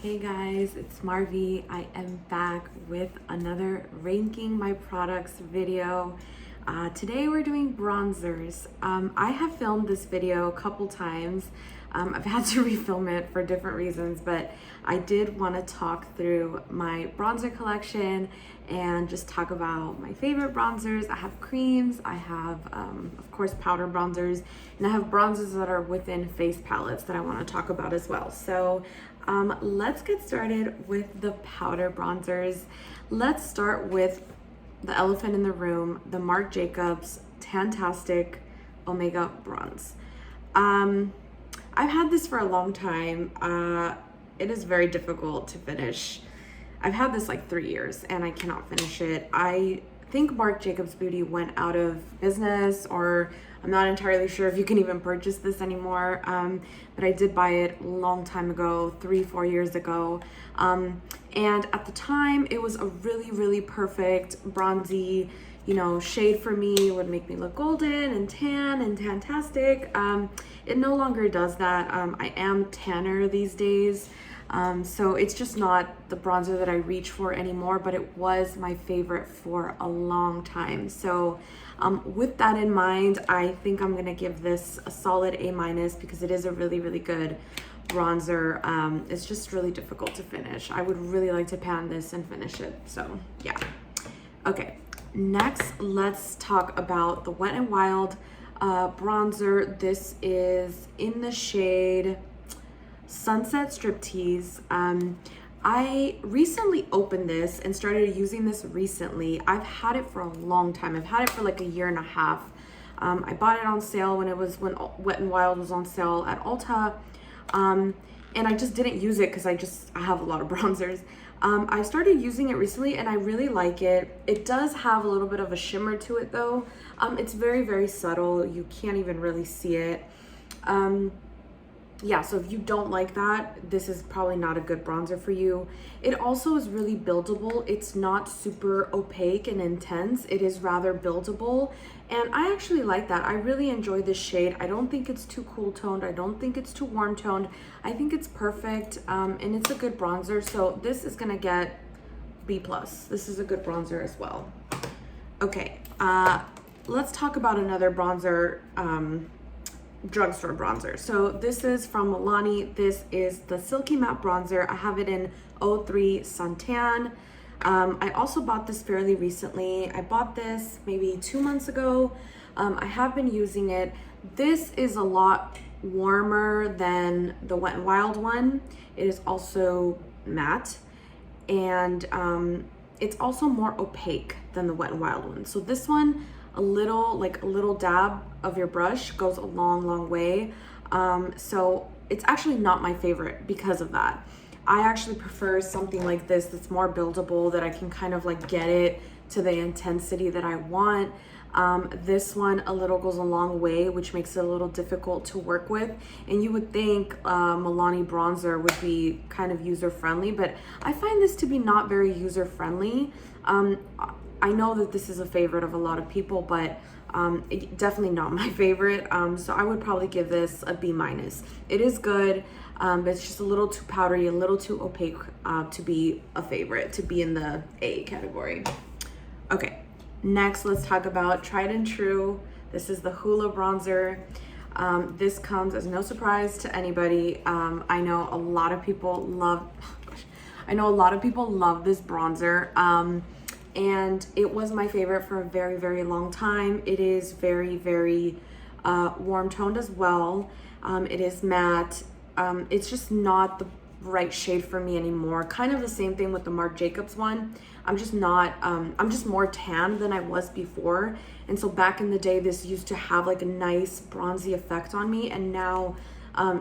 Hey guys, it's Marvi. I am back with another ranking my products video. Today we're doing bronzers. I have filmed this video a couple times. I've had to refilm it for different reasons, but I did want to talk through my bronzer collection and just talk about my favorite bronzers. I have creams, I have of course powder bronzers, and I have bronzers that are within face palettes that I want to talk about as well. So let's get started with the powder bronzers. Let's start with the elephant in the room, the Marc Jacobs Tantastic Omega Bronze. I've had this for a long time. It is very difficult to finish. I've had this like 3 years and I cannot finish it. I think Marc Jacobs Beauty went out of business, or I'm not entirely sure if you can even purchase this anymore, but I did buy it a long time ago, 3-4 years ago. And at the time, it was a really perfect bronzy, shade for me. It would make me look golden and tan and fantastic. It no longer does that. I am tanner these days. So it's just not the bronzer that I reach for anymore, but it was my favorite for a long time. So with that in mind, I think I'm gonna give this a solid A- because it is a really good bronzer. It's just really difficult to finish. I would really like to pan this and finish it. So yeah. Okay, next let's talk about the Wet n Wild bronzer. This is in the shade Sunset Striptease. I recently opened this and started using this recently. I've had it for a long time. I've had it for like a year and a half. I bought it on sale when Wet n Wild was on sale at Ulta. And I just didn't use it because I have a lot of bronzers. I started using it recently and I really like it. It does have a little bit of a shimmer to it though. It's very subtle. You can't even really see it. Yeah, so if you don't like that, this is probably not a good bronzer for you. It also is really buildable. It's not super opaque and intense. It is rather buildable, and I actually like that. I really enjoy this shade. I don't think it's too cool toned. I don't think it's too warm toned. I think it's perfect, and it's a good bronzer. So this is gonna get B+. This is a good bronzer as well. Okay, let's talk about another bronzer, drugstore bronzer. So this is from Milani. This is the Silky Matte Bronzer. I have it in 03 Suntan. I also bought this fairly recently. I bought this maybe 2 months ago. I have been using it. This is a lot warmer than the Wet n Wild one. It is also matte, and it's also more opaque than the Wet n Wild one. So this one, a little dab of your brush goes a long way. So it's actually not my favorite because of that. I actually prefer something like this that's more buildable, that I can kind of like get it to the intensity that I want. This one a little goes a long way, which makes it a little difficult to work with. And you would think Milani bronzer would be kind of user-friendly, but I find this to be not very user-friendly. I know that this is a favorite of a lot of people, but definitely not my favorite. So I would probably give this a B-. It is good, but it's just a little too powdery, a little too opaque to be a favorite, to be in the A category. Okay, next let's talk about tried and true. This is the Hula Bronzer. This comes as no surprise to anybody. I know a lot of people love this bronzer. And it was my favorite for a very long time. It is very warm toned as well. It is matte. It's just not the right shade for me anymore. Kind of the same thing with the Marc Jacobs one. I'm just more tan than I was before. And so back in the day, this used to have like a nice bronzy effect on me, and now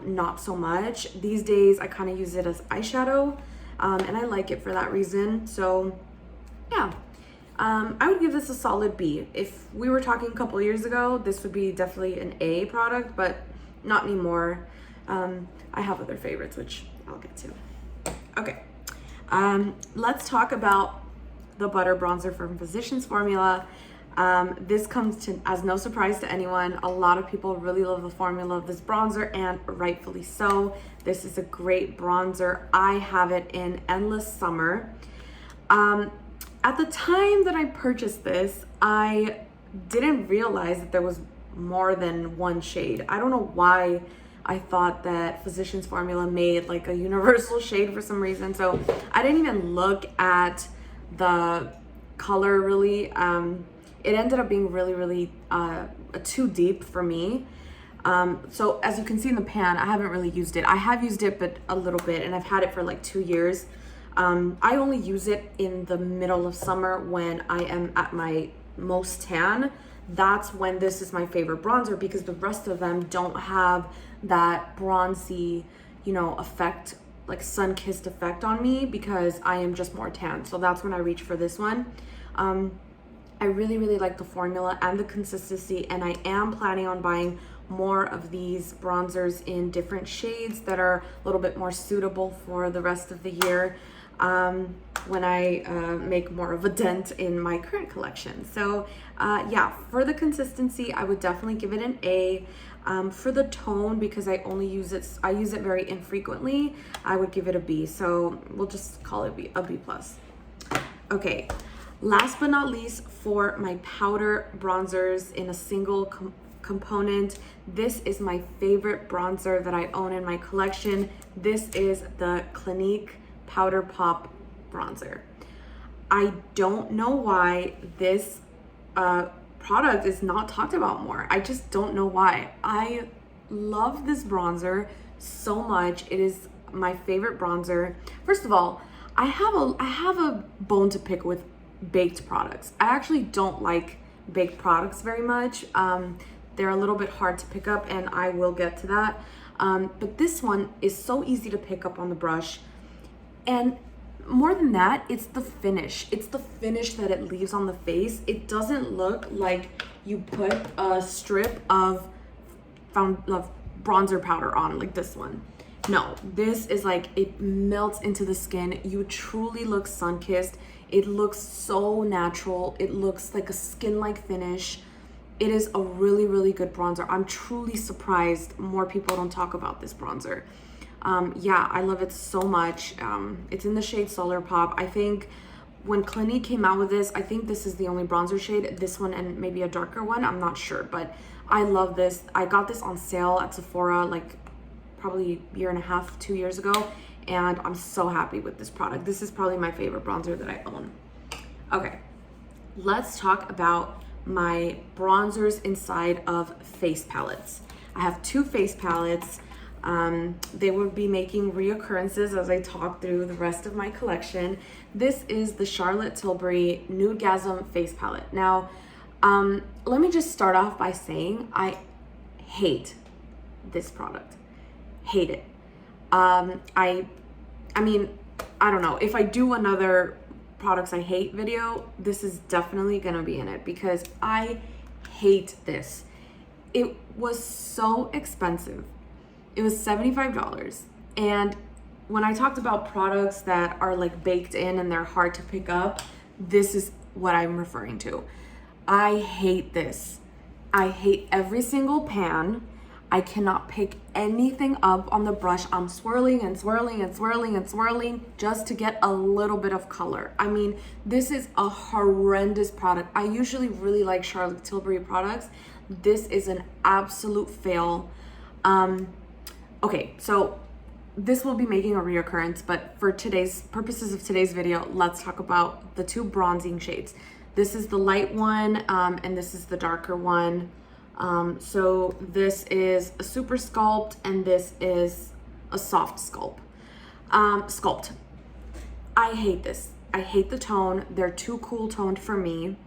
not so much. These days I kind of use it as eyeshadow, and I like it for that reason. So yeah, I would give this a solid B. If we were talking a couple years ago, this would be definitely an A product, but not anymore. I have other favorites, which I'll get to. Okay, let's talk about the Butter Bronzer from Physicians Formula. This comes to as no surprise to anyone. A lot of people really love the formula of this bronzer, and rightfully so. This is a great bronzer. I have it in Endless Summer. At the time that I purchased this, I didn't realize that there was more than one shade. I don't know why I thought that Physicians Formula made like a universal shade for some reason. So I didn't even look at the color really. It ended up being really too deep for me. So as you can see in the pan, I haven't really used it. I have used it, but a little bit, and I've had it for like 2 years. I only use it in the middle of summer when I am at my most tan. That's when this is my favorite bronzer, because the rest of them don't have that bronzy, you know, effect, like sun-kissed effect on me, because I am just more tan. So that's when I reach for this one. I really like the formula and the consistency, and I am planning on buying more of these bronzers in different shades that are a little bit more suitable for the rest of the year, when I make more of a dent in my current collection. So yeah, for the consistency, I would definitely give it an A. For the tone, because I use it very infrequently, I would give it a B. So we'll just call it a B plus. Okay, last but not least, for my powder bronzers in a single component, this is my favorite bronzer that I own in my collection. This is the Clinique Powder Pop bronzer. I don't know why this product is not talked about more. I just don't know why. I love this bronzer so much. It is my favorite bronzer. First of all, I have a bone to pick with baked products. I actually don't like baked products very much. They're a little bit hard to pick up, and I will get to that. But this one is so easy to pick up on the brush. And more than that, it's the finish. It's the finish that it leaves on the face. It doesn't look like you put a strip of bronzer powder on, like this one. No, this is like, it melts into the skin. You truly look sun-kissed. It looks so natural. It looks like a skin-like finish. It is a really good bronzer. I'm truly surprised more people don't talk about this bronzer. Yeah, I love it so much. It's in the shade Solar Pop. I think when Clinique came out with this, I think this is the only bronzer shade, this one and maybe a darker one, I'm not sure, but I love this. I got this on sale at Sephora like probably a year and a half, 2 years ago, and I'm so happy with this product. This is probably my favorite bronzer that I own. Okay, let's talk about my bronzers inside of face palettes. I have 2 face palettes. They will be making reoccurrences as I talk through the rest of my collection. This is the Charlotte Tilbury Nude Gasm face palette. Now, let me just start off by saying I hate this product. Hate it. I mean, I don't know. If I do another products I hate video, this is definitely gonna be in it, because I hate this. It was so expensive. It was $75. And when I talked about products that are like baked in and they're hard to pick up, this is what I'm referring to. I hate this. I hate every single pan. I cannot pick anything up on the brush. I'm swirling and swirling and swirling and swirling just to get a little bit of color. I mean, this is a horrendous product. I usually really like Charlotte Tilbury products. This is an absolute fail. Okay, so this will be making a reoccurrence, but for today's purposes of today's video, let's talk about the 2 bronzing shades. This is the light one, and this is the darker one. So this is a super sculpt, and this is a soft sculpt. Sculpt. I hate this. I hate the tone. They're too cool toned for me.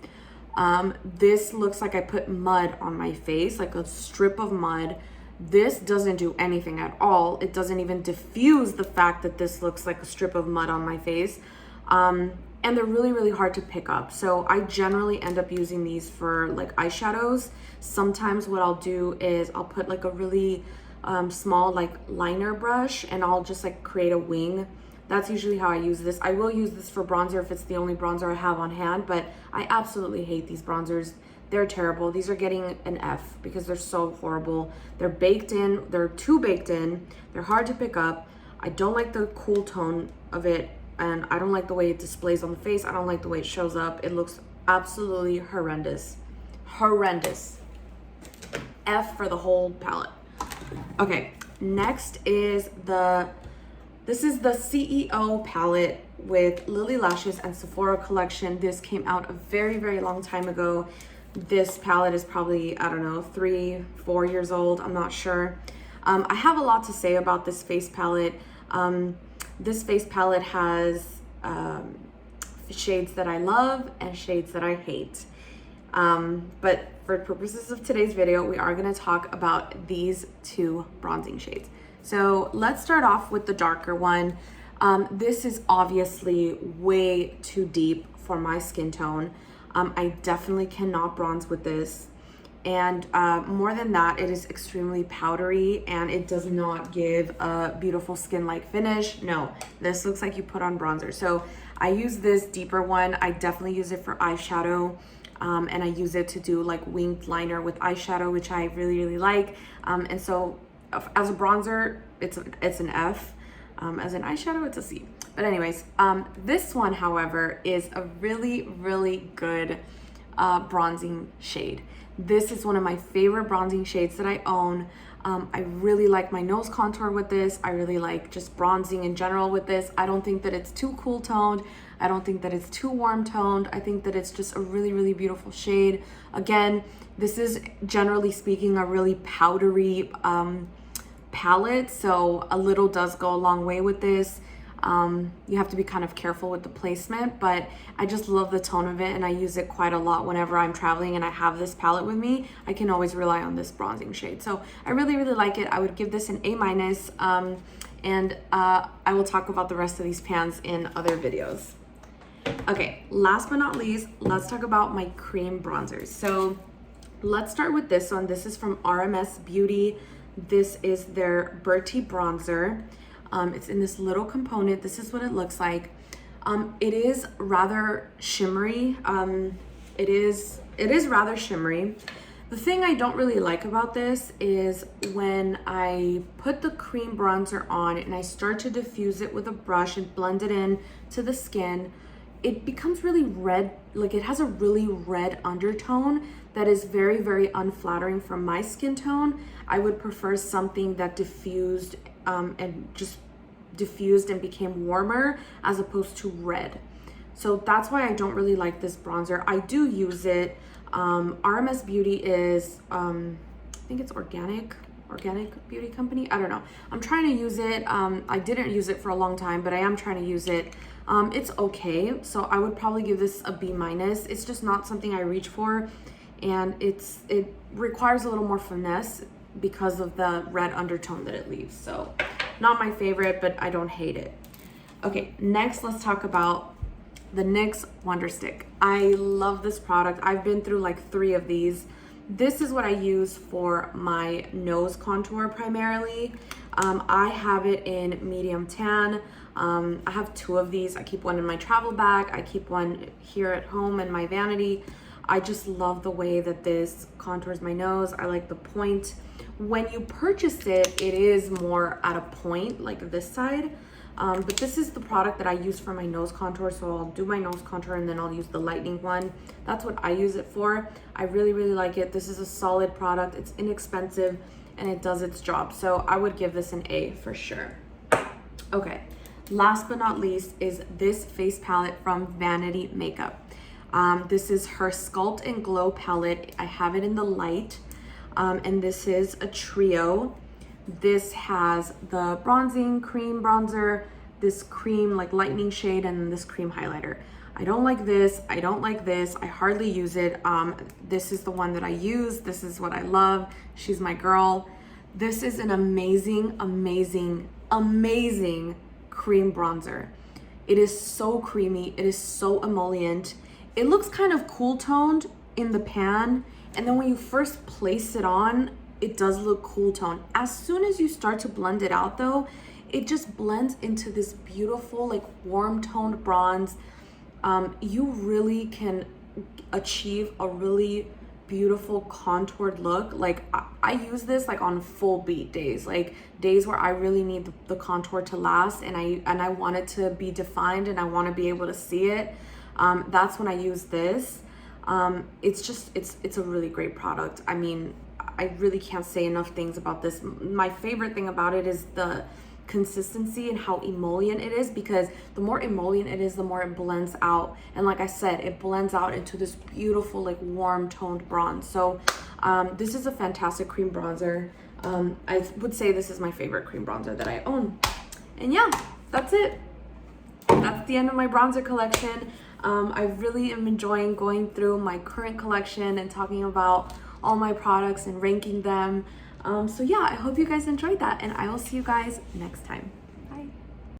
This looks like I put mud on my face, like a strip of mud. This doesn't do anything at all. It doesn't even diffuse the fact that this looks like a strip of mud on my face. And they're really hard to pick up. So I generally end up using these for like eyeshadows. Sometimes what I'll do is I'll put like a really small like liner brush, and I'll just like create a wing That's usually how I use this. I will use this for bronzer if it's the only bronzer I have on hand, but I absolutely hate these bronzers. They're terrible. These are getting an F because they're so horrible. They're baked in, they're too baked in, they're hard to pick up. I don't like the cool tone of it, and I don't like the way it displays on the face. I don't like the way it shows up. It looks absolutely horrendous. Horrendous. F for the whole palette. Okay, next is this is the CEO palette with Lily Lashes and Sephora collection. This came out a very, very long time ago. This palette is probably, I don't know, 3-4 years old. I'm not sure. I have a lot to say about this face palette. This face palette has shades that I love and shades that I hate. But for purposes of today's video, we are going to talk about these two bronzing shades. So let's start off with the darker one. This is obviously way too deep for my skin tone. I definitely cannot bronze with this. And more than that, it is extremely powdery and it does not give a beautiful skin-like finish. No, this looks like you put on bronzer. So I use this deeper one. I definitely use it for eyeshadow. And I use it to do like winged liner with eyeshadow, which I really, really like. And so as a bronzer, it's an F. As an eyeshadow, it's a C. But anyways, this one, however, is a really, really good bronzing shade. This is one of my favorite bronzing shades that I own. I really like my nose contour with this. I really like just bronzing in general with this. I don't think that it's too cool toned. I don't think that it's too warm toned. I think that it's just a really, really beautiful shade. Again, this is generally speaking a really powdery palette, so a little does go a long way with this. You have to be kind of careful with the placement, but I just love the tone of it and I use it quite a lot whenever I'm traveling and I have this palette with me. I can always rely on this bronzing shade. So I really, really like it. I would give this an A-. And I will talk about the rest of these pans in other videos. Okay, last but not least, let's talk about my cream bronzers. So let's start with this one. This is from Rms Beauty. This is their Bertie bronzer. It's in this little component. This is what it looks like. It is rather shimmery. It is rather shimmery. The thing I don't really like about this is when I put the cream bronzer on and I start to diffuse it with a brush and blend it in to the skin, it becomes really red. Like it has a really red undertone that is very, very unflattering for my skin tone. I would prefer something that diffused and just diffused and became warmer as opposed to red. So that's why I don't really like this bronzer. I do use it. Rms Beauty is, I think it's organic beauty company. I don't know. I'm trying to use it. I didn't use it for a long time, but I am trying to use it. It's okay. So I would probably give this a B-. It's just not something I reach for. And it requires a little more finesse because of the red undertone that it leaves. So not my favorite, but I don't hate it. Okay, next let's talk about the NYX Wonder Stick. I love this product. I've been through like 3 of these. This is what I use for my nose contour primarily. I have it in medium tan. I have 2 of these. I keep one in my travel bag. I keep one here at home in my vanity. I just love the way that this contours my nose. I like the point. When you purchase it, it is more at a point like this side. But this is the product that I use for my nose contour. So I'll do my nose contour and then I'll use the lightening one. That's what I use it for. I really, really like it. This is a solid product. It's inexpensive and it does its job. So I would give this an A for sure. Okay, last but not least is this face palette from Vanity Makeup. This is her Sculpt and Glow palette. I have it in the light. And this is a trio. This has the bronzing cream bronzer, this cream like lightening shade, and then this cream highlighter. I don't like this. I don't like this. I hardly use it. This is the one that I use. This is what I love. She's my girl. This is an amazing, amazing, amazing cream bronzer. It is so creamy. It is so emollient. It looks kind of cool toned in the pan. And then when you first place it on, it does look cool toned. As soon as you start to blend it out though, it just blends into this beautiful, like warm toned bronze. You really can achieve a really beautiful contoured look. Like I use this like on full beat days, like days where I really need the contour to last, and I want it to be defined and I want to be able to see it. That's when I use this. It's a really great product. I mean, I really can't say enough things about this. My favorite thing about it is the consistency and how emollient it is, because the more emollient it is, the more it blends out. And like I said, it blends out into this beautiful, like warm toned bronze. So this is a fantastic cream bronzer. I would say this is my favorite cream bronzer that I own. And yeah, that's it. That's the end of my bronzer collection. I really am enjoying going through my current collection and talking about all my products and ranking them. So yeah, I hope you guys enjoyed that, and I will see you guys next time.